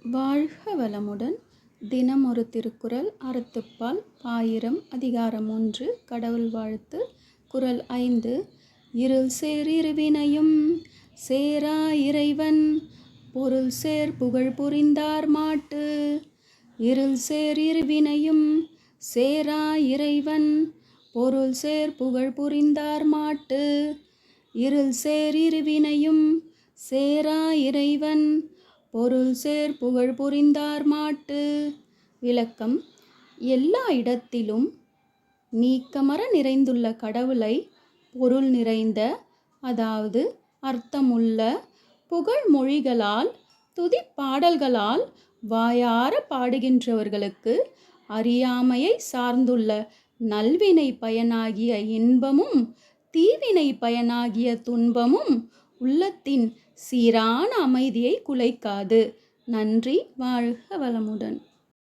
வாழ்க வளமுடன். தினம் ஒரு திருக்குறள். அறத்துப்பால் பாயிரம் அதிகாரம் 1 கடவுள் வாழ்த்து. குறள் 5. இருள் சேர் இருவினையும் சேரா இறைவன் பொருள் சேர் புகழ் புரிந்தார் மாட்டு. இருள் சேர் இருவினையும் சேரா இறைவன் பொருள் சேர் புகழ் புரிந்தார் மாட்டு. இருள் சேர் இருவினையும் சேரா இறைவன் பொருள் சேர் புகழ் புரிந்தார் மாட்டு. விளக்கம். எல்லா இடத்திலும் நீக்கமற நிறைந்துள்ள கடவுளை பொருள் நிறைந்த, அதாவது அர்த்தமுள்ள புகழ் மொழிகளால் துதிப்பாடல்களால் வாயார பாடுகின்றவர்களுக்கு அறியாமையை சார்ந்துள்ள நல்வினை பயனாகிய இன்பமும் தீவினை பயனாகிய துன்பமும் உள்ளத்தின் சீரான அமைதியை குலைக்காது. நன்றி. வாழ்க வளமுடன்.